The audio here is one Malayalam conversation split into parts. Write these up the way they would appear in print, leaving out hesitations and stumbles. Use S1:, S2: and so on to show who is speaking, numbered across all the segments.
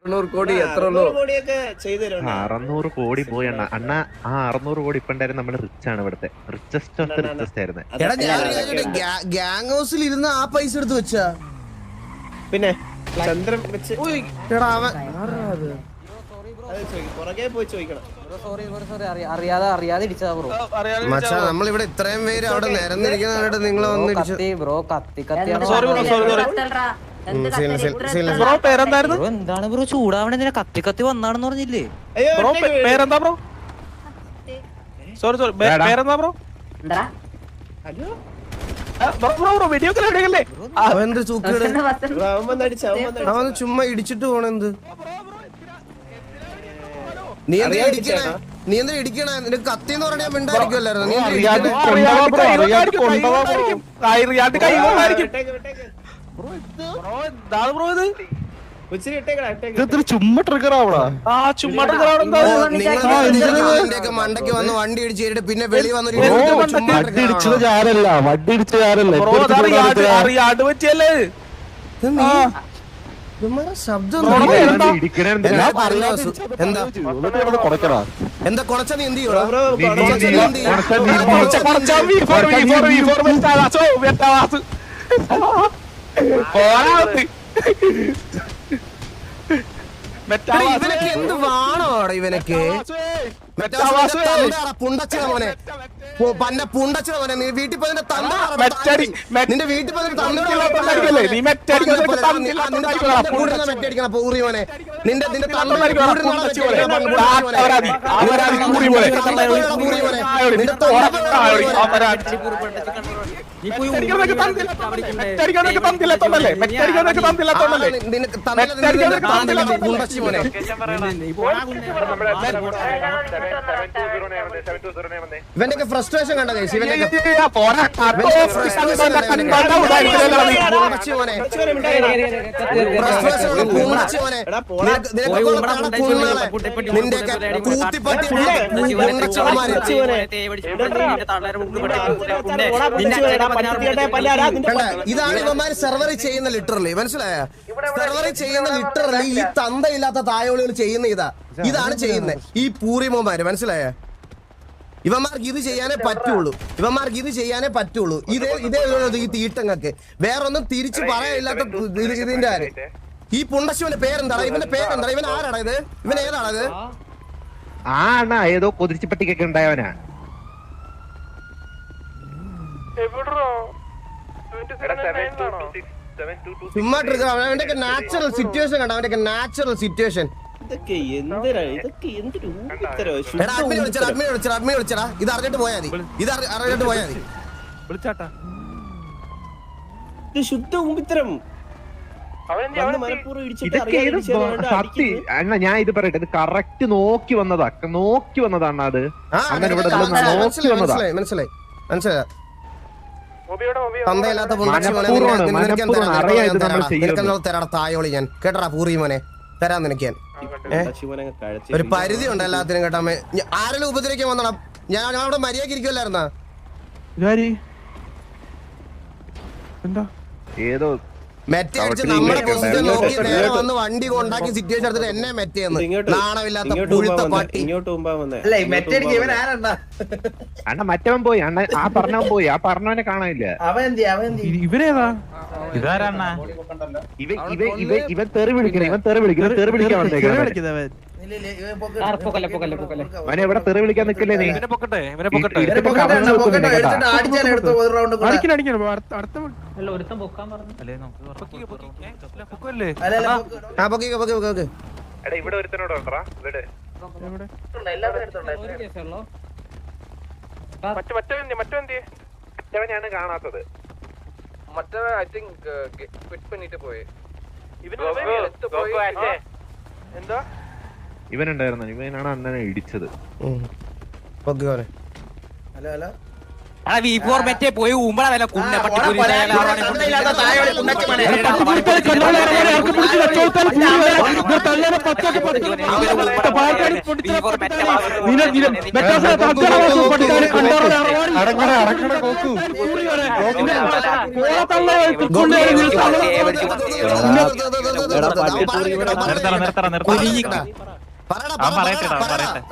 S1: കോടി എത്ര
S2: 600 കോടി പോയി അണ്ണ. അണ്ണ ആ 600 കോടി ഇപ്പൊ ഉണ്ടായിരുന്നു നമ്മുടെ റിച്ച് ആണ്, ഇവിടുത്തെ റിച്ചസ്റ്റ് ഓഫ് ദ റിച്ചസ്റ്റ് ആയിരുന്നു.
S1: ഗ്യാങ് ഹൗസിൽ ഇരുന്ന് ആ പൈസ എടുത്ത് വെച്ചാ
S3: പിന്നെ ചന്ദ്രൻ വെച്ച്
S4: അറിയാതെ ഇടിച്ചതാ ബ്രോ.
S1: മച്ചാ നമ്മളിവിടെ ഇത്രയും പേര് അവിടെ നിരന്നിരിക്കുന്ന നിങ്ങൾ വന്ന്
S4: ബ്രോ കത്തി എന്താണ് ബ്രോ ചൂടാവണ കത്തി കത്തി വന്നാണെന്ന് പറഞ്ഞില്ലേ?
S3: പേരെന്താ ബ്രോ? സോറി പേരെന്താ ബ്രോ?
S1: അവൻ ചുമ്മാ ഇടിച്ചിട്ട് പോണെന്ത്? നീ എന്താ ഇടിക്കണേ? നിനക്ക് കത്തിന്ന് പറഞ്ഞാൽ മിണ്ടായിരിക്കുമല്ലായിരുന്നു. മണ്ടയ്ക്ക് വന്ന് വണ്ടി ഇടിച്ചിട്ട് പിന്നെ വെളി വന്നൊരു ശബ്ദം എന്താ കൊണച്ച നീ എന്ത് ഇവനൊക്കെ എന്ത് വാണോ ഇവനൊക്കെ? പുണ്ടച്ചിട മോനെ, പന്ന പുണ്ടച്ചിട മോനെ, നീ വീട്ടിൽ പോയി നിന്റെ വീട്ടിൽ പോയി മെറ്റടിക്കണം പൂറി മോനെ. നിന്റെ ഇവന്റെ ഫ്രസ്ട്രേഷൻ കണ്ട ഇതാണ് ഇവന്മാര് സെർവർ ചെയ്യുന്ന ലിറ്ററലി, മനസ്സിലായ? സെർവർ ചെയ്യുന്ന ലിറ്ററലി ഈ തന്തയില്ലാത്ത തായോളികൾ ചെയ്യുന്ന ഇതാണ് ചെയ്യുന്നത് ഈ പൂറിമോമാര്, മനസ്സിലായ? ഇവന്മാർക്ക് ഇത് ചെയ്യാനേ പറ്റുള്ളൂ. ഇതേ ഈ തീട്ടങ്ങൾക്ക് വേറൊന്നും തിരിച്ചു പറയാനില്ലാത്ത ഇതിന്റെ ആര്? ഈ പുണ്ടശിവന്റെ പേരെന്താ? ഇവന്റെ പേരെന്താ? ഇവൻ ആരാടാ ഇത്? ഇവൻ ഏതാണത്?
S2: ആ അണ്ണാ ഏതോ കൊതിരിച്ചിപ്പട്ടിക്കൊക്കെ ഉണ്ടായവനാ.
S1: ചുമ്മാ അവന്റെ നാച്ചുറൽ സിറ്റുവേഷൻ കണ്ട, അവന്റെ നാച്ചുറൽ സിറ്റുവേഷൻ. അഡ്മിൻ വിളിച്ചടാ, ഇത് അറിഞ്ഞിട്ട് പോയാ മതി.
S3: ശുദ്ധ ഊമ്പിത്തരം.
S2: അണ്ണ ഞാൻ ഇത് പറയട്ടെ, ഇത് കറക്റ്റ് നോക്കി വന്നതാണ് അത്. അങ്ങനെ ഇവിടെ നോക്കി വന്നതാ.
S1: മനസ്സിലായി. തരാടാ തായോളി, ഞാൻ കേട്ടടാ പൂറി മോനെ, തരാൻ നിനക്ക് ഞാൻ. ഒരു പരിധി ഉണ്ട് എല്ലാത്തിനും കേട്ടാ. ആരെങ്കിലും ഉപദ്രവിക്കാൻ വന്നടാ, ഞാൻ അവിടെ മര്യാദ ഇരിക്കുമല്ലായിരുന്നാ?
S2: ഏതോ
S1: മെറ്റ അടിച്ച് നമ്മുടെ പൊസിഷൻ നോക്കി നേരെ വന്ന് വണ്ടി കൊണ്ടാക്കി സിറ്റുവേഷൻ എടുത്തിട്ട് എന്നെ മെറ്റയെന്ന് നാണമില്ലാത്ത പുഴുത്ത പട്ടി.
S2: അണ്ണ മറ്റവൻ പോയി, അണ്ണ ആ പറഞ്ഞവൻ പോയി, ആ പറഞ്ഞവനെ കാണാനില്ല.
S5: ഇവരേതാ?
S2: ഇവൻ തെറി വിളിക്കണം, വിളിക്കാൻ വന്നേക്കണം. അവനെ എവിടെ തെറി വിളിക്കാൻ നിക്കല്ലേ നീ?
S3: ഇവിടെ ഒരുത്തനോടാ മറ്റവനാണ് കാണാത്തത്. മറ്റവൻ ഐ തിങ്ക് ക്വിറ്റ് പണിട്ട് പോയി. എന്താ
S2: ഇവനുണ്ടായിരുന്നു, ഇവനാണ് അണ്ണനെ ഇടിച്ചത്.
S4: പോയി ഊമ്പള വില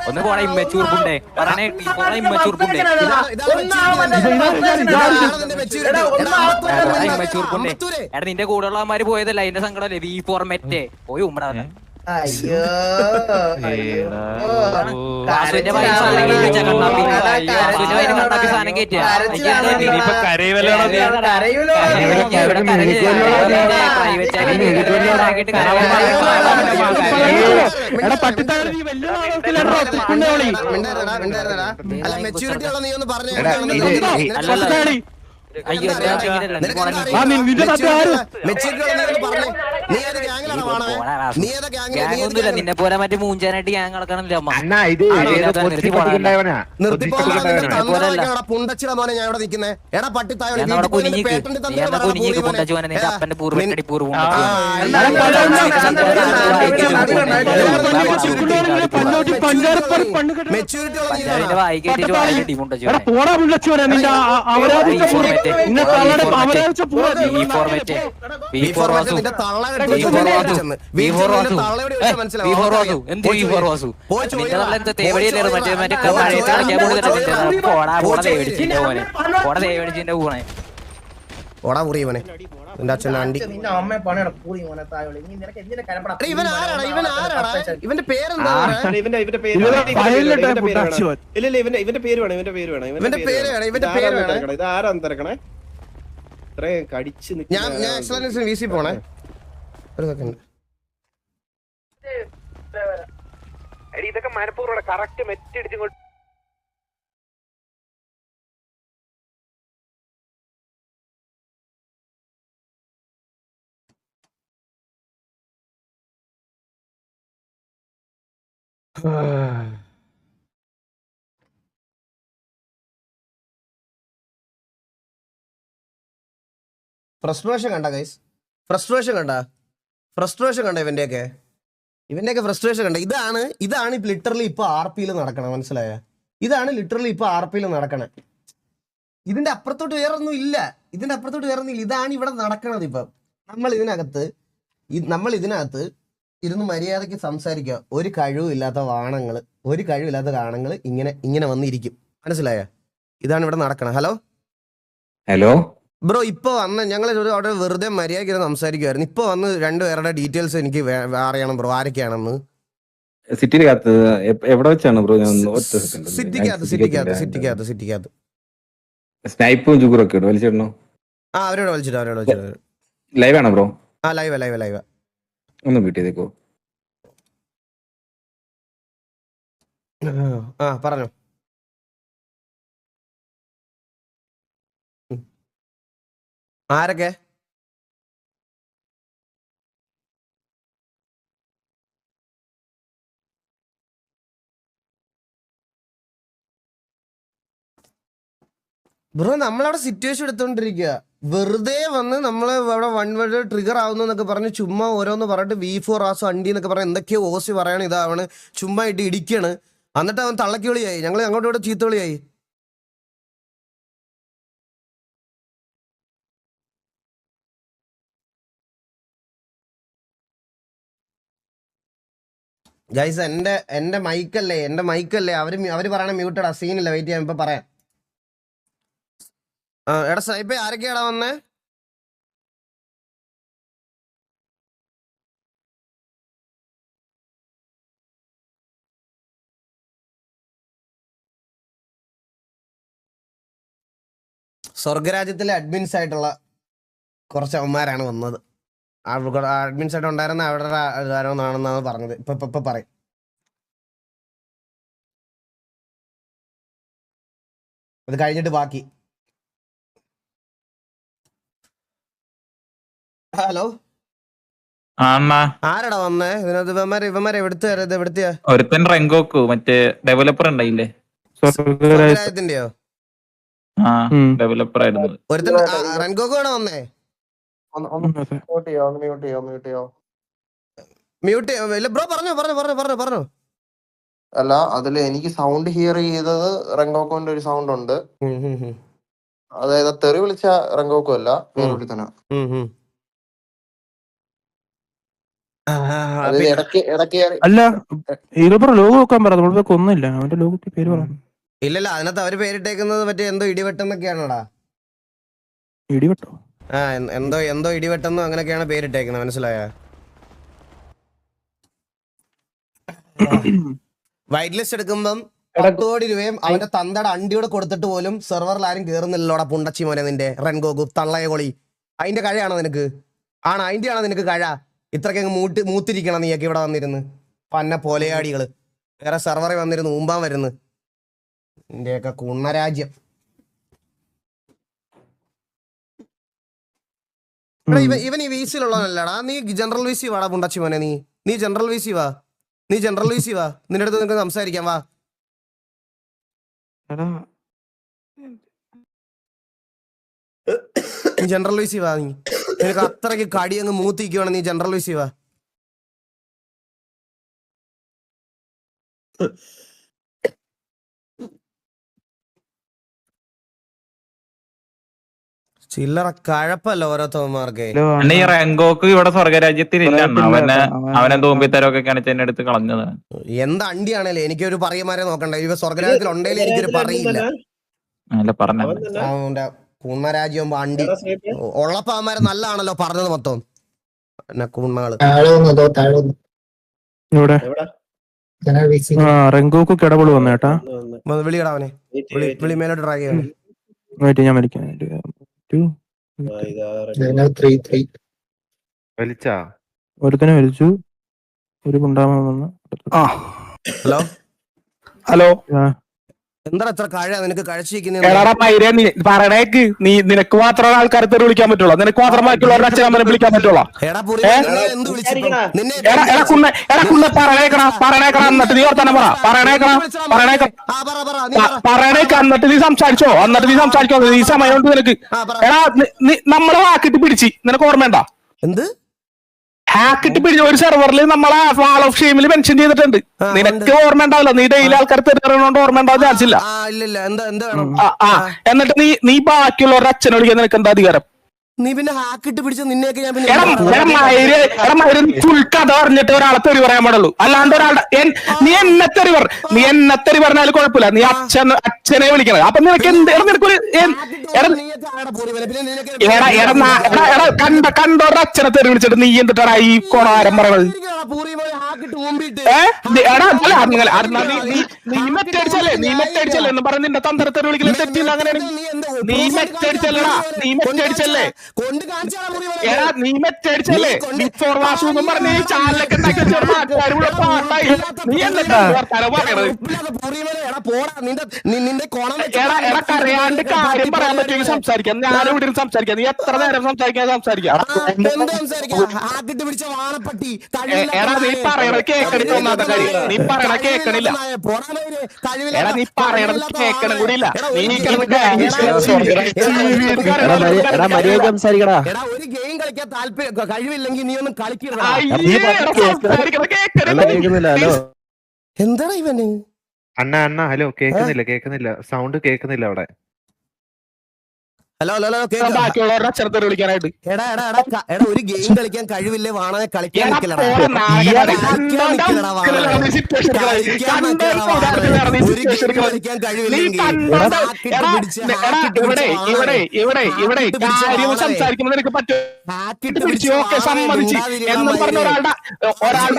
S4: ഒന്ന് പോണ ഇമ്മച്ചൂർപ്പുണ്ടേ പറയണേ ഇമ്മച്ചൂർപ്പുണ്ടേ എടാ നിന്റെ കൂടെ ഉള്ളവന്മാര് പോയതല്ല അതിന്റെ സങ്കടമല്ലേ വി ഫോർമാറ്റേ പോയി ഉമ്മടാ
S5: അയ്യോ
S4: വാസുവിന്റെ പൈസ സാധനം കയറ്റിയ
S1: മെച്ചൂരിറ്റി ഉള്ള നീ ഒന്ന് പറഞ്ഞു
S4: അയ്യോ ഗ്യാങ്ങൊന്നുമില്ല നിന്നെ പോലെ മറ്റേ മൂഞ്ചാനായിട്ട് ഗ്യാങ് നടക്കണല്ലോ അമ്മ
S1: പുണ്ടച്ചിട മോനെ ഞാൻ ഇവിടെ നിൽക്കുന്നേ എടാ പട്ടിത്തായോടെ
S4: പുണ്ടച്ചുവനെ നിന്റെ അപ്പന്റെ പൂർവ്വടി പൂർവ്വം
S1: മെച്ചൂരിറ്റി
S4: വായി കേട്ടിട്ട് വായി പുണ്ടച്ചു
S1: ഓടാ മുറിയവനെ നിന്റെ അച്ഛൻ ആണ്ടി
S5: നിന്റെ അമ്മയെ പണിയുടെ പൂരി മോനെ തായോളി നീ നിനക്ക് എന്തിനാ കരപ്പടാ
S1: ഇവൻ ആരാടാ ഇവന്റെ പേരെന്താ
S6: ഇവന്റെ പേര് വേണം
S1: ഇവന്റെ പേര് വേണം
S6: ഇത് ആരാന്ന് തിരക്കണേ ഇത്രയും കടിച്ച്
S1: ഞാൻ എക്സലൻസ് വീസി പോണേ ഒരു സെക്കൻഡ്
S3: ഇതൊക്കെ മനഃപൂർവ്വം കറക്റ്റ് മെറ്റടിച്ച്
S1: ഫ്രസ്ട്രേഷൻ കണ്ട ഗൈസ് ഫ്രസ്ട്രേഷൻ കണ്ട ഇവന്റെയൊക്കെ ഫ്രസ്ട്രേഷൻ കണ്ട ഇതാണ് ലിറ്ററലി ഇപ്പൊ RP നടക്കണ മനസ്സിലായ ഇതാണ് ലിറ്ററലി ഇപ്പൊ RP നടക്കണേ ഇതിന്റെ അപ്പുറത്തോട്ട് വേറൊന്നും ഇല്ല ഇതാണ് ഇവിടെ നടക്കണത് ഇപ്പം നമ്മൾ ഇതിനകത്ത് ഇരുന്ന് മര്യാദയ്ക്ക് സംസാരിക്കുക ഒരു കഴിവില്ലാത്ത കാണങ്ങള് ഇങ്ങനെ വന്നിരിക്കും മനസ്സിലായ ഇതാണ് ഇവിടെ നടക്കണം. ഹലോ ബ്രോ ഇപ്പൊ വന്ന് ഞങ്ങൾ അവിടെ വെറുതെ മര്യാദയ്ക്ക് സംസാരിക്കുമായിരുന്നു. ഇപ്പൊ വന്ന് രണ്ടുപേരുടെ ഡീറ്റെയിൽസ് എനിക്ക് അറിയണം ബ്രോ ആരൊക്കെയാണെന്ന്.
S7: സിറ്റിക്കകത്ത് എവിടെ വെച്ചാണ് ബ്രോ?
S1: സിറ്റിക്കകത്ത്
S7: സ്നൈപ്പും ജുഗറൊക്കെ വലിച്ചിടണോ?
S1: അവരോട് വലിച്ചിട്ട്
S7: ലൈവ് ആണോ ബ്രോ?
S1: ലൈവ്
S7: ഒന്ന് മ്യൂട്ട് ചെയ്തേക്കോ.
S1: പറഞ്ഞോ. ആരൊക്കെ? ബ്രോ നമ്മളവിടെ സിറ്റുവേഷൻ എടുത്തോണ്ടിരിക്കുക. വെറുതെ വന്ന് നമ്മള് അവിടെ 1 വേർഡ് ട്രിഗർ ആവുന്നൊക്കെ പറഞ്ഞ് ചുമ്മാ ഓരോന്ന് പറഞ്ഞിട്ട് V4 ആസോ അണ്ടി എന്നൊക്കെ പറഞ്ഞ് എന്തൊക്കെയോ ഓസി പറയണം. ഇതാവണ് ചുമ്മാ ഇട്ട് ഇടിക്കാണ്. എന്നിട്ട് അവൻ തള്ളക്കി വിളിയായി. ഞങ്ങൾ അങ്ങോട്ടും ഇവിടെ ചീത്ത വിളിയായി. ഗൈസ് എന്റെ മൈക്കല്ലേ അവര് പറയണ മ്യൂട്ടടാ. സീനില്ല, വെയിറ്റ് ചെയ്യാൻ ഇപ്പൊ പറയാം. എടാ സ്നൈപ്പേ ആരൊക്കെയാടാ വന്നേ? സ്വർഗരാജ്യത്തിലെ അഡ്മിൻസ് ആയിട്ടുള്ള കുറച്ച് അവന്മാരാണ് വന്നത്. അഡ്മിൻസ് ആയിട്ട് ഉണ്ടായിരുന്ന അവരുടെ ആരോന്നാണെന്നാണ് പറഞ്ഞത്. ഇപ്പൊ പറയും. അത് കഴിഞ്ഞിട്ട് ബാക്കി. ഹലോ ആരടാ വന്നേ? ഇതിനകത്ത് ഇവന്മാരെ എവിടുത്തെയാ?
S8: ഒരുത്തൻ റെങ്കോക്കു മറ്റേ ഡെവലപ്പർ ഉണ്ടായില്ലേ?
S1: സ്വർഗരാജ്യത്തിന്റെയോ?
S8: ഡെവലപ്പർ ആയിരുന്നു
S1: ഒരുത്തൻ. റെങ്കോക്കു ആണോ വന്നേ? മ്യൂട്ട് ബ്രോ പറഞ്ഞോ.
S9: അല്ല അതില് എനിക്ക് സൗണ്ട് ഹിയർ ചെയ്തത് റെങ്കോക്കോന്റെ ഒരു സൗണ്ട് ഉണ്ട്. അതായത് തെറി വിളിച്ച റെങ്കോക്കോ അല്ല, വേറെ വിളിത്തന.
S10: അല്ല ലോഗോ വെക്കാൻ പറ, നമ്മളിപ്പോ കൊന്നില്ല അവന്റെ ലോഗോക്ക് പേര് പറ.
S1: ഇല്ലല്ല, അതിനകത്ത് അവര് പേരിട്ടേക്കുന്നത് മറ്റേ എന്തോ ഇടിവെട്ടെന്നൊക്കെയാണോടാ.
S10: ഇടിവെട്ടോ?
S1: എന്തോ ഇടിവെട്ടെന്നോ അങ്ങനെയൊക്കെയാണ് പേരിട്ടേക്കുന്നത്, മനസ്സിലായ? വൈറ്റ് ലിസ്റ്റ് എടുക്കുമ്പം 10 കോടി രൂപയും അവന്റെ തന്തയുടെ അണ്ടിയോടെ കൊടുത്തിട്ട് പോലും സെർവറിൽ ആരും കേറുന്നില്ലോടാ പുണ്ടച്ചി മോനെ. നിന്റെ റെൻഗോഗു തള്ളയ കൊളി അതിന്റെ കഴയാണോ നിനക്ക്? അതിന്റെ ആണോ നിനക്ക് കഴ? ഇത്രയ്ക്ക് മൂത്തിരിക്കണം നീയൊക്കെ ഇവിടെ വന്നിരുന്ന് പന്ന പോലെയാടികള്. വേറെ സെർവറിൽ വന്നിരുന്ന് ഊമ്പാൻ വരുന്നു നിന്റെയൊക്കെ കുണ്ണരാജ്യം. ഇവൻ ഈ വീസിലുള്ളവനല്ലടാ. നീ ജനറൽ വീസി വാടാ പുണ്ടച്ചി മോനെ. നീ ജനറൽ വീസി വാ. നിന്റെ അടുത്ത് നിനക്ക് സംസാരിക്കാം, വാ. ജനറൽ വീസി വാ. നിനക്ക് അത്രയ്ക്ക് കടി അങ്ങ് മൂത്തിക്കുവാണ്, നീ ജനറൽ വീസി വാ. ചില്ലറ കഴപ്പല്ല ഓരോരുത്തന്മാർക്ക്.
S8: ഈ റെങ്കോക്ക് ഇവിടെ സ്വർഗരാജ്യത്തിലില്ല. അവനെ തോമ്പിത്തരമൊക്കെ കാണിച്ച് എന്നെ എടുത്ത് കളഞ്ഞതാണ്.
S1: എന്ത് അണ്ടിയാണല്ലേ, എനിക്കൊരു പറയമാരെ നോക്കണ്ട. ഇവ സ്വർഗരാജ്യത്തിൽ ഉണ്ടെങ്കിൽ എനിക്കൊരു പറയില്ല. കൂൺമരാജ്യം അണ്ടി ഉള്ളപ്പോ അവന്മാരെ നല്ലതാണല്ലോ പറഞ്ഞത് മൊത്തം. പിന്നെ കൂൺമകള്
S10: റെങ്കോക്ക് കിടപൊളി വന്നേട്ടാ.
S1: വിളിയടാ അവനെ, വിളി മേലോട്ട് ട്രൈ ചെയ്യണം.
S10: ഞാൻ വലിക്കാം. ഒരുത്തനെ വലിച്ചു, ഒരു പുണ്ടാമ വന്ന്.
S1: ഹലോ എന്താ അത്ര കഴ നിനക്ക് കഴിച്ചിരിക്കുന്ന?
S10: പറയണേക്ക് നിനക്ക് മാത്രമേ ആൾക്കാരെ തെറി വിളിക്കാൻ പറ്റുള്ളൂ. നിനക്ക് മാത്രം ബാക്കിയുള്ളവരുടെ അച്ഛനമ്മനെ വിളിക്കാൻ പറ്റുള്ളോ? പറയണേക്കണ എന്നിട്ട് നീ ഓർത്തന്നെ പറ. പറയണേക്ക എന്നിട്ട് നീ സംസാരിച്ചോ. നീ സമയം കൊണ്ട് നിനക്ക് നമ്മളെ വാക്കിട്ട് പിടിച്ച് നിനക്ക് ഓർമ്മയുണ്ട?
S1: എന്ത്
S10: ഹാക്കിട്ട് പിടിച്ച ഒരു സെർവറിൽ നമ്മളെ വാൾ ഓഫ് ഷെയിമിൽ മെൻഷൻ ചെയ്തിട്ടുണ്ട്. നിനക്ക് ഓർമ്മ ഉണ്ടാവില്ല, നീ ഡെയിലി ആൾക്കാർ തെറിയണോണ്ട് ഓർമ്മ ഉണ്ടാവാൻ ചാൻസ് ഇല്ല. എന്നിട്ട് നീ ബാക്കിയുള്ളവരുടെ അച്ഛനെ വിളിക്കാൻ നിനക്ക് എന്താ അധികാരം?
S1: നീ പിന്നെ ഹാക്കിട്ട് പിടിച്ച നിന്നെയൊക്കെ ഞാൻ
S10: ഫുൾ കഥ പറഞ്ഞിട്ട് ഒരാളെ തെറി പറയാൻ പാടുള്ളൂ. അല്ലാണ്ട് ഒരാളുടെ നീ എന്നെ തെറി പറഞ്ഞാലും കുഴപ്പമില്ല. നീ അച്ഛനെ വിളിക്കണം. അപ്പൊ നിനക്ക് നിനക്കൊരു കണ്ടോരുടെ അച്ഛനെ തെറി വിളിച്ചിട്ട് നീ എന്തിട്ടാണ് ഈ കൊണാരം പറയണത്? നീ മെറ്റടിച്ചല്ലേ എന്ന് പറഞ്ഞ നിന്റെ തന്തര തെറി വിളിക്കലും തെറ്റില്ല. അങ്ങനെയാണെങ്കിൽ നീ മെറ്റടിച്ചല്ലടാ, നീ മെറ്റടിച്ചല്ലേ നീ മെറ്റടിച്ചല്ലേ? ബിഫോർ വാഷു എന്നും പറഞ്ഞ ഈ ചാനലൊക്കെ പാട്ടായി. നീ എന്തൊക്കെ വർത്താനം പറയണത്? കരയാണ്ട് കാര്യം പറയാൻ പറ്റുമെങ്കിൽ സംസാരിക്കാം. ഞാൻ ഇവിടെ സംസാരിക്കാം. നീ എത്ര നേരം സംസാരിക്കാം? എടാ നീ പറയണത് കേൾക്കണില്ല. ഒന്നാമത്തെ കാര്യം നീ പറയണ കേൾക്കണില്ല. എടാ നീ പറയണത് കേൾക്കണം കൂടിയില്ല.
S1: സംസാരിക്കടാ. ഒരു ഗെയിം കളിക്കാൻ താല്പര്യം കഴിവില്ലെങ്കിൽ നീ ഒന്നും കളിക്കരുത്. എന്താടാ ഇവന്?
S2: അണ്ണ ഹലോ, കേക്കുന്നില്ല സൗണ്ട് കേക്കുന്നില്ല അവിടെ.
S1: ഹലോ
S10: ബാക്കിയുള്ളവരുടെ അച്ഛനത്തോട് വിളിക്കാനായിട്ട്.
S1: എടാ ഒരു ഗെയിം കളിക്കാൻ കഴിവില്ലേ? വാണനെ കളിക്കാൻ നിൽക്കലടാ.
S10: സംസാരിക്കുമ്പോൾ നിനക്ക് പറ്റും. സമ്മതിച്ച് എന്നും പറഞ്ഞ ഒരാളുടെ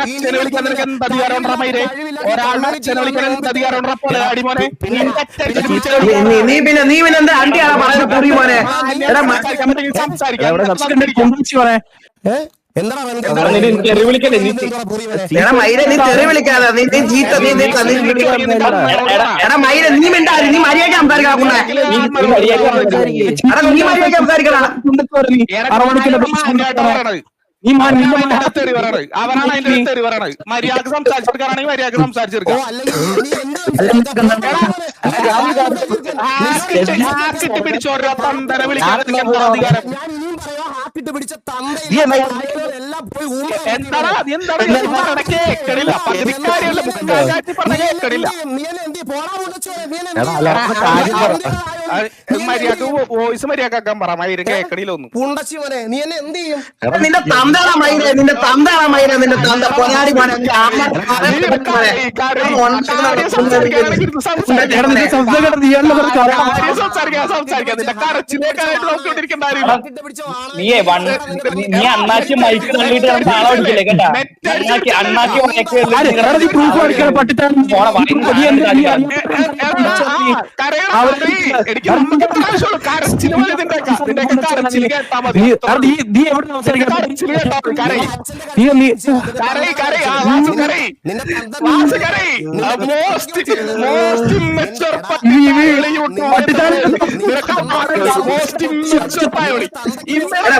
S10: അച്ഛനെ വിളിക്കാൻ നിനക്ക് എന്ത് അധികാരം ഉണ്ടാ? മൈരെ ഒരാളുടെ അച്ഛനെ വിളിക്കാൻ എന്ത് അധികാരം ഉണ്ടാ? പോലെ അടിമോനെ
S5: നീ പിന്നെ എന്താ അണ്ടിയാണ് പറയുന്നത്? മോനെ
S10: അവനാണ് അതിന്റെ തെറി പറയണത്. മര്യാദ സംസാരിച്ചെടുക്കാനാണെങ്കിൽ മര്യാദ സംസാരിച്ചെടുക്കാം. പിടിച്ചോരോ തന്തര വിളിക്കാൻ അധികാരം.
S1: ഹാക്കിട്ട് പിടിച്ച
S10: നീ എന്നാ
S1: എല്ലാം പോയി
S10: എന്താടാ നീ എന്താണ് പറഞ്ഞ കേക്കടില്ല പകുതിക്കാരിയല്ല മുക്കാലാറ്റി പറഞ്ഞ കേക്കടില്ല മര്യാദ വോയിസ് മര്യാദക്കാൻ പറ മയിര് കേക്കടിയിലൊന്നും
S1: പുണ്ടച്ചി മോനെ നീ എന്നെ എന്ത് ചെയ്യും?
S5: നിന്റെ തന്താണ മൈരെ നിന്റെ തന്താണ മൈരെ നിന്റെ തന്ത പൊന്നാടി മോനെ
S10: സംസാരിക്കാൻ നിന്റെ കരച്ചിലേക്കായിട്ട് നോക്കിക്കൊണ്ടിരിക്കണ്ടായിരുന്നു
S8: നീ അണ്ണാച്ചി മൈക്ക് തള്ളിയിട്ട് താളം അടിക്കില്ലേ കേട്ടാ അണ്ണാച്ചി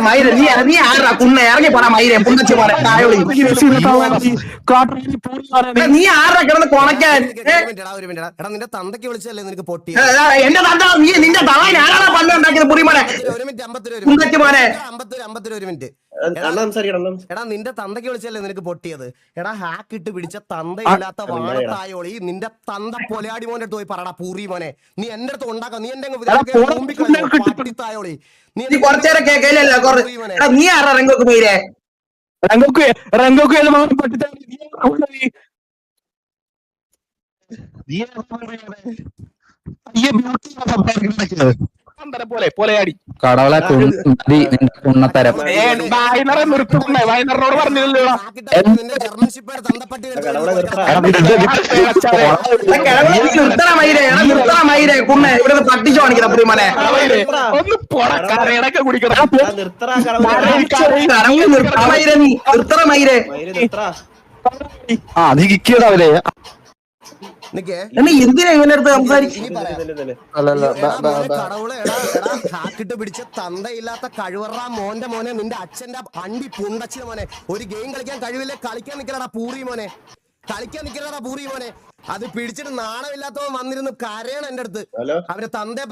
S5: മൈര നീ ആരാ കുണ്ണ ഇറങ്ങി പോടാ മൈരെ പുണ്ടച്ച് പോരെ തായോളി നീ ആരാ കിടന്ന് കൊണക്കാൻ
S1: നിന്റെ തന്തയ്ക്ക് വിളിച്ചല്ലേ നിനക്ക് പൊട്ടി?
S5: എന്റെ തന്ത നീ നിന്റെ തളയിൽ ആരാണ് പല്ലുണ്ടാക്കിയത് പുറിമോനെ പുണ്ടച്ച് പോരെ
S1: 50 ഒരു മിനിറ്റ്.
S6: അണ്ണ സംസാരിക്കണം.
S1: എടാ നിന്റെ തന്തയ്ക്ക് വിളിച്ചല്ലേ നിനക്ക് പൊട്ടിയത്? എടാ ഹാക്ക് ഇട്ട് പിടിച്ച തന്തയില്ലാത്ത വാണത്തായോളി നിന്റെ തന്ത പൊലാടി മോന്റെ അടുത്ത് പോയി പറടാ പൂറി മോനെ. നീ എന്റെ അടുത്ത് ഉണ്ടാക്കാം. നീ എന്റെ തായോളി
S5: നീ കുറച്ചേരം കേക്കല്ലോ നീ ആരാ രംഗോക്ക് മീരെ
S10: പോലെ പോലെയാടി
S7: കടവളെ കുണ്ണത്തരം
S10: നിർത്തുന്നേ വൈകുന്നേരനോട് പറഞ്ഞില്ലല്ലോ
S5: നിർത്തണ മൈരെ കുണ്ണ ഇവിടെ പട്ടിച്ചു കാണിക്കുന്ന പുറിമോനെ
S10: ഒന്ന് പൊടക്കാരയൊക്കെ കുടിക്കണം
S5: നിർത്തണ മൈരെ നീ നിർത്തണ മൈരെ
S7: അതിക്കിടാവല്ലേ
S5: എന്തിനാ ഇവന്റെ അടുത്ത് സംസാരിക്കും?
S1: ഹാക്കിട്ട് പിടിച്ച തന്തയില്ലാത്ത കഴിവറ മോന്റെ മോനെ നിന്റെ അച്ഛന്റെ അണ്ടി പുണ്ടച്ചിന് മോനെ. ഒരു ഗെയിം കളിക്കാൻ കഴിവില്ലേ? കളിക്കാൻ നിക്കലടാ പൂറി മോനെ. കളിക്കാൻ നിക്കലടാ പൂറി മോനെ. അത് പിടിച്ചിട്ട് നാണമില്ലാത്തവൻ വന്നിരുന്നു കരയണം എന്റെ അടുത്ത്. അവന്റെ തന്തേ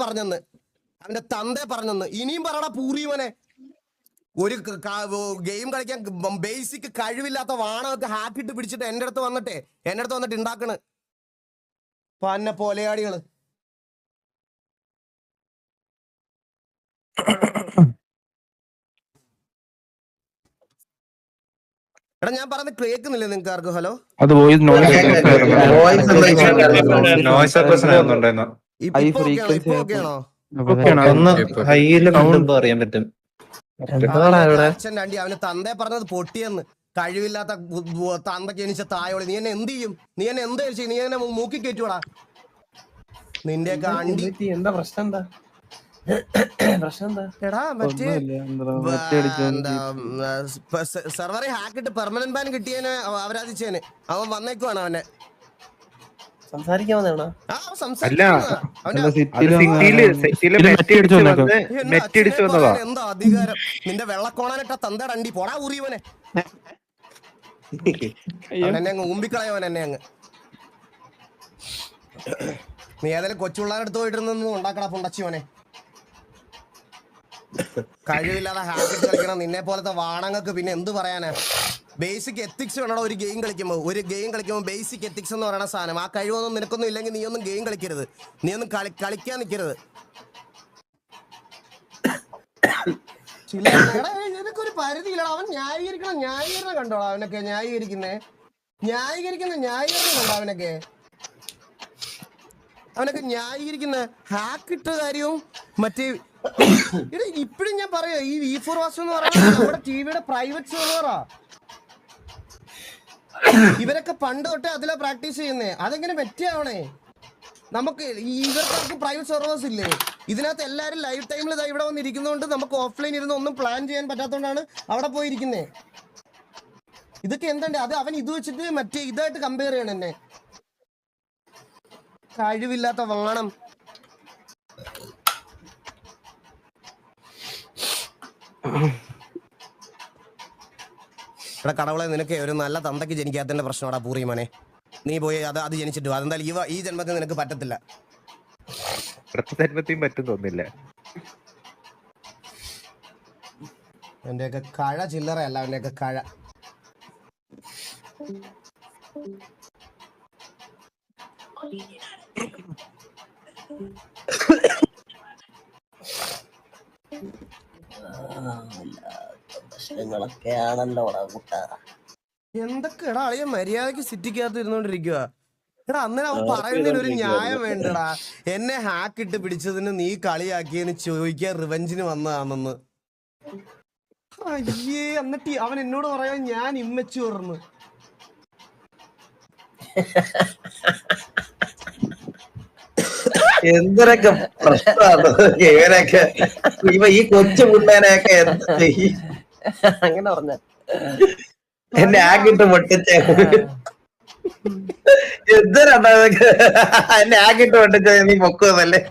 S1: പറഞ്ഞെന്ന് ഇനിയും പറയടാ പൂറി മോനെ. ഒരു ഗെയിം കളിക്കാൻ ബേസിക് കഴിവില്ലാത്ത വാണമൊക്കെ ഹാക്കിട്ട് പിടിച്ചിട്ട് എന്റെ അടുത്ത് വന്നിട്ട് ഉണ്ടാക്കണ് പന്ന പോലെയാടികള്. എടാ ഞാൻ പറയുന്നത് കേൾക്കുന്നില്ലേ നിങ്ങൾക്ക് ആർക്കും? ഹലോ
S7: അത്
S8: അറിയാൻ പറ്റും.
S1: അച്ഛൻ്റെ അണ്ടി അവന് തന്തേ പറഞ്ഞത് പൊട്ടിയെന്ന്. കഴിവില്ലാത്ത തന്തക്ക് ജനിച്ച തായോളി. നീ എന്നെ എന്ത് ചെയ്യും? നീ എന്നെ എന്ത് ചെയ്യും? നീ എന്നെ മൂക്കി കയറ്റൂടാ. നിന്റെയൊക്കെ അണ്ടി എന്താ പ്രശ്നം? എടാ മറ്റേ സെർവറെ ഹാക്കിട്ട് പെർമനന്റ് ബാൻ കിട്ടിയതിന് അവരാധിച്ചേന് അവൻ വന്നേക്കുവാണ്. അവനെ എന്താ അധികാരം? നിന്റെ വെള്ളക്കോണാനിട്ട തന്തയുടെ അണ്ടി പോടാ ഊറിയവനെ. എന്നെ അങ്ങ് ഊമ്പിക്കളയവൻ എന്നെ അങ്ങ്. നീ ഏതായാലും കൊച്ചുപിള്ളാരെടുത്ത് പോയിട്ടിരുന്നു ഉണ്ടാക്കടാ പുണ്ടച്ചിവനെ. കഴിവില്ലാതെ ഹാക്കിട്ട് കളിക്കണം. നിന്നെ പോലത്തെ വാണങ്ങൾക്ക് പിന്നെ എന്ത് പറയാനാ? ബേസിക് എത്തിക്സ് വേണോ ഒരു ഗെയിം കളിക്കുമ്പോൾ ബേസിക് എത്തിക്സ് എന്ന് പറയുന്ന സാധനം. ആ കഴിവൊന്നും നിനക്കൊന്നും ഇല്ലെങ്കിൽ നീ ഒന്നും ഗെയിം കളിക്കരുത്. നീ ഒന്നും കളിക്കാൻ നിൽക്കരുത്. ഇതൊക്കെ ഒരു പരിധിയില്ല. അവൻ ന്യായീകരണം കണ്ടോളാം. അവനൊക്കെ ന്യായീകരണം കണ്ടോ? അവനൊക്കെ ന്യായീകരിക്കുന്ന ഹാക്കിട്ട കാര്യവും മറ്റേ ഇപ്പഴും ഞാൻ പറയാ ഈ V4 വാസം എന്ന് പറയുന്നത് നമ്മുടെ ടിവിയുടെ പ്രൈവറ്റ് സെർവറാ. ഇവരൊക്കെ പണ്ട് തൊട്ടേ അതിലാ പ്രാക്ടീസ് ചെയ്യുന്നേ. അതെങ്ങനെ പറ്റിയാവണേ? നമുക്ക് ഇവർക്കാർക്കും പ്രൈവറ്റ് സെർവേഴ്സ് ഇല്ലേ? ഇതിനകത്ത് എല്ലാവരും ലൈവ് ടൈമിൽ ഇവിടെ വന്നിരിക്കുന്നതുകൊണ്ട് നമുക്ക് ഓഫ്ലൈൻ ഇരുന്ന് ഒന്നും പ്ലാൻ ചെയ്യാൻ പറ്റാത്തതുകൊണ്ടാണ് അവിടെ പോയിരിക്കുന്നേ. ഇതൊക്കെ എന്തുണ്ട്? അത് അവൻ ഇത് വെച്ചിട്ട് മറ്റേ ഇതായിട്ട് കമ്പയർ ചെയ്യണം എന്നെ. കഴിവില്ലാത്ത വാണം. എടാ കടവളെ, നിനക്ക് ഒരു നല്ല തന്തയ്ക്ക് ജനിക്കാത്തതിന്റെ പ്രശ്നമാടാ പൂറിമോനെ. നീ പോയി അത് ജനിച്ചിട്ടു. അതെന്തായാലും ഈ ജന്മത്തിൽ നിനക്ക് പറ്റത്തില്ല.
S2: അടുത്ത ജന്മത്തെയും പറ്റും തോന്നില്ല.
S1: എന്റെയൊക്കെ കഴ ചില്ലറയല്ല, അവന്റെയൊക്കെ കഴ. എന്തൊക്കെ എടാ അളിയ മര്യാദക്ക് സിറ്റിക്കകത്ത് ഇരുന്നോണ്ടിരിക്കുക. എടാ അന്നേരം അവൻ പറയുന്നതിൽ ഒരു ന്യായം വേണ്ടടാ. എന്നെ ഹാക്കിട്ട് പിടിച്ചതിന് നീ കളിയാക്കിയെന്ന് ചോദിക്കാൻ റിവെഞ്ചിന് വന്നതാണെന്ന്. അയ്യേ, എന്നിട്ട് അവൻ എന്നോട് പറയാൻ ഞാൻ ഇമ്മച്ചു പറഞ്ഞു.
S5: എന്തൊക്കെ പ്രശ്നമാണ് ഇവനൊക്കെ. ഈ കൊച്ചു മുണ്ടേനെയൊക്കെ അങ്ങനെ പറഞ്ഞ എന്നെ ആക്കിട്ട് പൊട്ടിച്ച എന്തിനാണ് എന്നെ ആക്കിട്ട് പൊട്ടിച്ച നീ പൊക്കുവല്ലേ.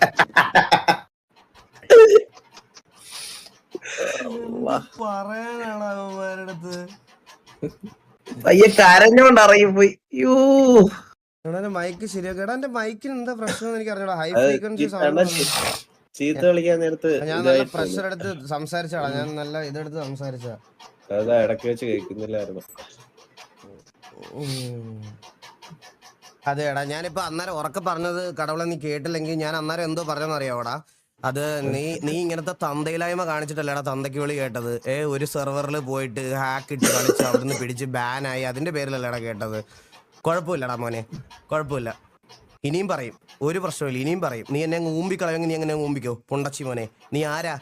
S1: പറയാനാണ് അവന്മാരുടെ അടുത്ത്.
S5: പയ്യെ കരഞ്ഞോണ്ട് ഇറങ്ങിപ്പോയി. യ്യോ,
S1: എടാ മൈക്ക് ശരിയാക്കി. എടാ എന്റെ മൈക്കിന് എന്താ പ്രശ്നം എനിക്ക് അറിഞ്ഞോടാ. ഹൈ ഫ്രീക്വൻസി
S6: ചീത്ത കളിക്കാൻ നേരത്ത്
S1: ഞാൻ നല്ല പ്രഷർ എടുത്ത് സംസാരിച്ചാടാ. ഞാൻ നല്ല ഇതെടുത്ത് സംസാരിച്ച.
S6: അതാ ഇടയ്ക്ക് വെച്ച് കേൾക്കുന്നില്ലായിരുന്നു.
S1: അതെടാ ഞാനിപ്പോ അന്നേരം ഉറക്കെ പറഞ്ഞത് കടവള നീ കേട്ടില്ലെങ്കിൽ ഞാൻ അന്നേരം എന്തോ പറഞ്ഞെന്ന് അറിയാവോടാ. അത് നീ ഇങ്ങനത്തെ തന്തയിലായ്മ കാണിച്ചിട്ടല്ലേടാ തന്തയ്ക്ക് വിളി കേട്ടത്. ഒരു സെർവറിൽ പോയിട്ട് ഹാക്ക് ഇട്ട് കളിച്ച് അവിടുന്ന് പിടിച്ച് ബാനായി അതിന്റെ പേരിലല്ലേടാ കേട്ടത്. കുഴപ്പമില്ലടാ മോനെ, കുഴപ്പമില്ല. ഇനിയും പറയും, ഒരു പ്രശ്നമില്ല, ഇനിയും പറയും. നീ എന്നെ ഊമ്പിക്കളയെങ്കിൽ നീ എങ്ങനെ ഊമ്പിക്കോ പൊണ്ടച്ചി മോനെ. നീ ആരാ?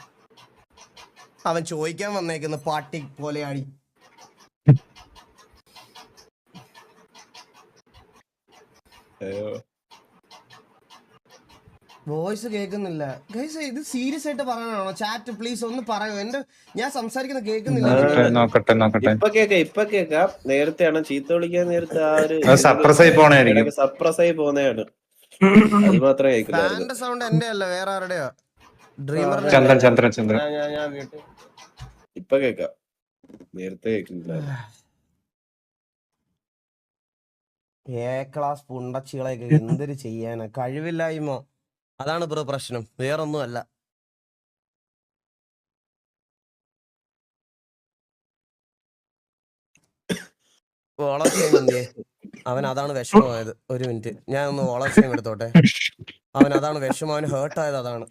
S1: അവൻ ചോദിക്കാൻ വന്നേക്കുന്ന പാട്ടി പോലെ ആടി. വോയിസ് കേൾക്കുന്നില്ല ഗൈസ്. ഇത് സീരിയസ് ആയിട്ട് പറയാനാണോ? ചാറ്റ് പ്ലീസ് ഒന്ന് പറയോ. ഞാൻ സംസാരിക്കുന്ന കേൾക്കുന്നില്ല.
S6: ഇപ്പൊ കേക്കാം. നേരത്തെയാണ് ചീത്ത വിളിക്കാൻ നേരത്തെ ആ ഒരു സപ്രസ് ആയി പോന്നെയാണ്. അത് മാത്രമേ കേൾക്കില്ല.
S1: ഫാന്റെ സൗണ്ട് എന്റെ അല്ല, വേറെ ആരുടെയോ. ഡ്രീമർ
S6: ഇപ്പൊ കേക്കാം, നേരത്തെ കേൾക്കുന്നില്ല.
S1: എ ക്ലാസ് പുണ്ടച്ചികളെയൊക്കെ എന്തൊരു ചെയ്യാനാ. കഴിവില്ലായ്മ, അതാണ് ബ്രോ പ്രശ്നം, വേറൊന്നും അല്ല. എന്തിയെ അവൻ അതാണ് വിഷമമായത്. ഒരു മിനിറ്റ് ഞാൻ ഒന്ന് ഓളക്ഷയം എടുത്തോട്ടെ. അവൻ അതാണ് വിഷമം, അവന് ഹേർട്ടായത് അതാണ്.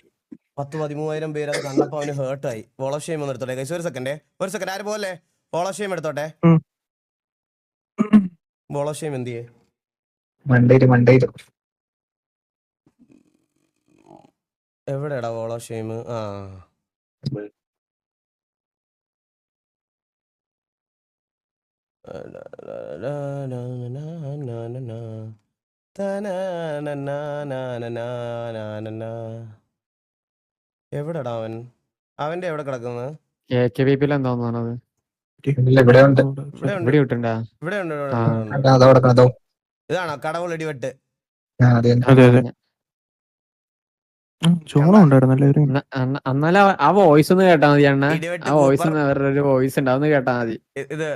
S1: 10-13,000 പേര് അത് കണ്ടപ്പോ അവന് ഹേർട്ടായി. ഓളക്ഷയം ഒന്ന് എടുത്തോട്ടെ ഗൈസ്. ഒരു സെക്കൻഡ് ആര് പോലെ ഓളക്ഷയം എടുത്തോട്ടെ. ഓളക്ഷയം എന്തിയെ എവിടെടാ ഓളക്ഷയം? ആ എവിടെടാ അവൻ? അവന്റെ എവിടെ കിടക്കുന്നത്? ഇതാണോ കടവുൾ ഇടിവെട്ട്?
S7: എന്നാലും ആ വോയിസ് ഒന്ന് കേട്ടാ മതി അണ്ണ. ആ വോയിസ് വേറൊരു വോയിസ് ഉണ്ടാവുന്ന കേട്ടാ മതി.
S1: ഇത്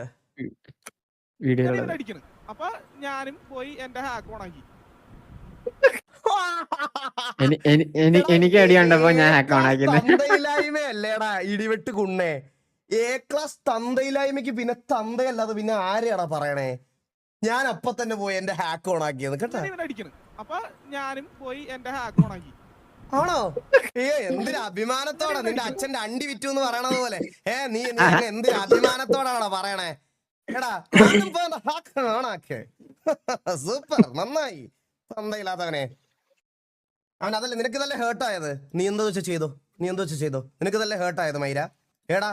S7: വീഡിയോയിലുള്ളത്.
S10: അപ്പൊ ഞാനും പോയി എന്റെ ഹാക്ക് ഓണാക്കി.
S7: എനിക്ക് അടി കണ്ടപ്പോ ഞാൻ ഹാക്ക് ഓണാക്കിയത്.
S1: തന്തയില്ലായ്മയല്ലേടാ ഇടിവെട്ട് കുണ്ണേ. എ ക്ലാസ് തന്തയില്ലായ്മയ്ക്ക് പിന്നെ തന്തയല്ലാതെ പിന്നെ ആരെയാടാ പറയണേ? ഞാൻ അപ്പൊ തന്നെ പോയി എന്റെ ഹാക്ക് ഓണാക്കിയത് കേട്ടോ.
S10: അപ്പൊ ഞാനും പോയി എന്റെ ഹാക്ക് ഓണാക്കി.
S1: ആണോ? എന്തൊരു അഭിമാനത്തോടെ നിന്റെ അച്ഛന്റെ അണ്ടി വിറ്റു എന്ന് പറയണത് പോലെ. നീ എന്തൊരു അഭിമാനത്തോടാണോ പറയണേ? എടാ ഓണാക്കേ. സൂപ്പർ, നന്നായി. തന്തയില്ലാത്തവനെ. അവൻ അതല്ലേ നിനക്ക് നല്ല ഹേർട്ടായത്. നീ എന്തോ വെച്ച് ചെയ്തോ, നിനക്ക് നല്ല ഹേർട്ടായത് മൈര. ഏടാ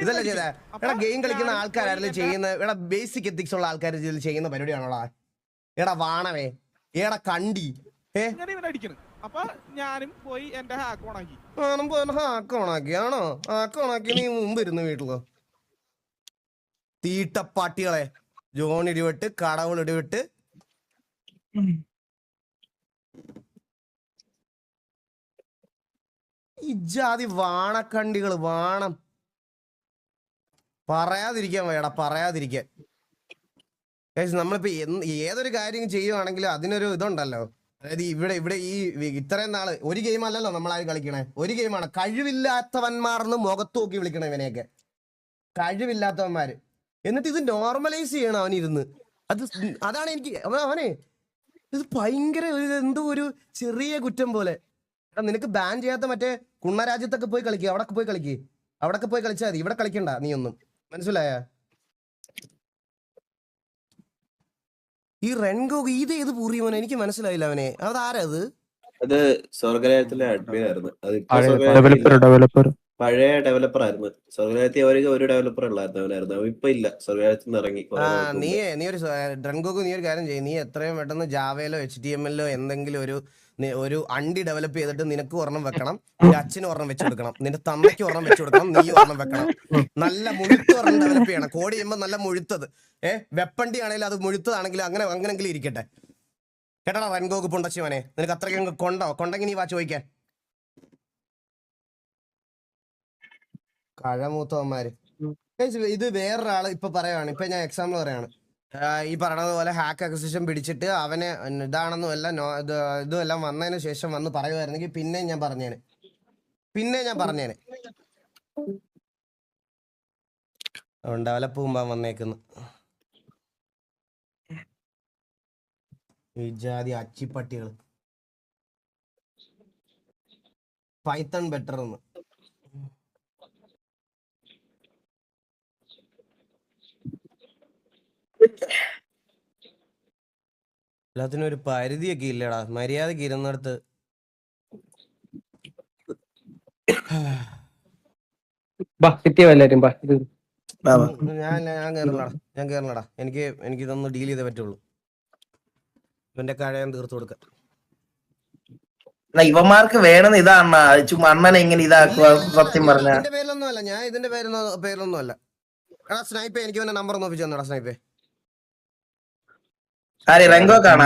S1: ഇതല്ലേ ചെയ്തേ? എടാ ഗെയിം കളിക്കുന്ന ആൾക്കാരല്ലേ ചെയ്യുന്ന? എടാ ബേസിക് എത്തിക്സ് ഉള്ള ആൾക്കാർ ഇതിൽ ചെയ്യുന്ന പരിപാടിയാണോടാ? എടാ വാണവേ, എടാ കണ്ടി.
S10: അപ്പൊ ഞാനും പോയി എന്റെ ഹാക്ക് ഓണാക്കി.
S1: ഹാക്ക് ഓണാക്കി ആണോ? ഹാക്ക് ഓണാക്കി നീ മുമ്പ് ഇരുന്ന് വീട്ടിലോ? തീട്ടപ്പാട്ടികളെ. ജോൺ ഇടിവെട്ട്, കടവുൾ ഇടിവെട്ട്. ഇജാതി വാണക്കണ്ടികള് വാണം. പറയാതിരിക്കാൻ വേടാ, പറയാതിരിക്കാൻ. നമ്മളിപ്പോ ഏതൊരു കാര്യം ചെയ്യുവാണെങ്കിലും അതിനൊരു ഇതുണ്ടല്ലോ. അതായത് ഇവിടെ ഈ ഇത്രയും നാള് ഒരു ഗെയിം അല്ലല്ലോ നമ്മളാരും കളിക്കണേ, ഒരു ഗെയിമാണ്. കഴിവില്ലാത്തവന്മാർന്ന് മുഖത്ത് നോക്കി വിളിക്കണം ഇവനെയൊക്കെ, കഴിവില്ലാത്തവന്മാര്. എന്നിട്ട് ഇത് നോർമലൈസ് ചെയ്യണം അവനിരുന്ന്. അതാണ് എനിക്ക് അവനെ ഇത് ഭയങ്കര എന്തോ ഒരു ചെറിയ കുറ്റം പോലെ. നിനക്ക് ബാൻ ചെയ്യാത്ത മറ്റേ കുണ്ണരാജ്യത്തൊക്കെ പോയി കളിക്കുക, അവിടൊക്കെ പോയി കളിക്കുക, അവിടൊക്കെ പോയി കളിച്ചാൽ മതി, ഇവിടെ കളിക്കണ്ട നീ ഒന്നും. മനസ്സിലായ? ഈ റെൻഗോ ഇത് ഏത് പൂറിയോനെ എനിക്ക് മനസ്സിലായില്ല അവനെ. അതാരാ
S6: അത് സ്വർഗരാജ്യത്തിലെ അഡ്മിൻ ആയിരുന്നു.
S10: ഡെവലപ്പർ
S6: പഴയ ഡെവലപ്പർ ആയിരുന്നു. സ്വർഗരാജ്യത്തിൽ അവർക്ക് ഒരു ഡെവലപ്പർ ഉള്ളായിരുന്നു, അവനായിരുന്നു. ഇപ്പൊ ഇല്ല, സ്വർഗരാജ്യത്തിൽ നിന്ന് ഇറങ്ങി.
S1: നീ ഒരു ഡ്രങ്കോക്ക് നീ ഒരു കാര്യം ചെയ്യും, നീ എത്രയും പെട്ടെന്ന് ജാവയിലോ HTML എന്തെങ്കിലും ഒരു അണ്ടി ഡെവലപ്പ് ചെയ്തിട്ട് നിനക്ക് ഒരെണ്ണം വെക്കണം, നിന്റെ അച്ഛന് ഒരെണ്ണം വെച്ച് കൊടുക്കണം, നിന്റെ തമ്മയ്ക്ക് ഒരെണ്ണം വെച്ച് കൊടുക്കണം, നീ ഒരെണ്ണം വെക്കണം. നല്ല മുഴുത്ത ഒരെണ്ണം ഡെവലപ്പ് ചെയ്യണം. കോഡ് ചെയ്യുമ്പോൾ നല്ല മുഴുത്തത്. വെപ്പണ്ടി ആണെങ്കിലും അത് മുഴുത്തതാണെങ്കിലും അങ്ങനെങ്കിലും ഇരിക്കട്ടെ. കേട്ടടാ റെൻഗോക്ക് പൊണ്ടച്ചിവനെ, നിനക്ക് അത്രയ്ക്ക് കൊണ്ടെങ്കിൽ നീ വാ ചോദിക്കാൻ. കഴമൂത്തവന്മാര്. ഇത് വേറൊരാള് ഇപ്പൊ പറയാണ്, ഇപ്പൊ ഞാൻ എക്സാമ്പിൾ പറയാണ്. ഈ പറഞ്ഞതുപോലെ ഹാക്ക് അക്വിസിഷൻ പിടിച്ചിട്ട് അവനെ ഇതാണെന്നും എല്ലാം ഇതുമെല്ലാം വന്നതിന് ശേഷം വന്ന് പറയുമായിരുന്നെങ്കിൽ പിന്നെ ഞാൻ പറഞ്ഞേനെ. ഡെവലപ്പ് മുമ്പാ വന്നേക്കുന്നു ഈ ജാതി അച്ചിപ്പട്ടികൾ. പൈത്തൺ ബെറ്റർ എന്ന് എല്ലാത്തിനും ഒരു പരിധിയൊക്കെ ഇല്ലടാ. മര്യാദക്ക് ഇരുന്നിടത്ത് ഞാൻ കേറലടാ. എനിക്ക് ഇതൊന്ന് ഡീൽ ചെയ്തേ പറ്റുള്ളൂ. ഇവന്റെ കഴയാൻ തീർത്തു കൊടുക്ക.
S5: ഇവന്മാർക്ക് വേണമെന്ന് ഇതാണ് ചുമ്മാ അണ്ണനെ എങ്ങനെ ഇതാക്കുക. സത്യം പറഞ്ഞ
S1: ഇതിന്റെ പേരിലൊന്നും അല്ല, ഞാൻ ഇതിന്റെ പേരിലൊന്നും അല്ല. എടാ സ്നൈപ്പേ, എനിക്ക് ഇവന്റെ നമ്പർ ഒന്ന് ഒപ്പിച്ചു തന്നോടാ സ്നൈപ്പേ.
S5: റെങ്കോ കാണാ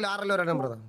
S1: 6 ഒരു നമ്പർ
S5: ആണ്.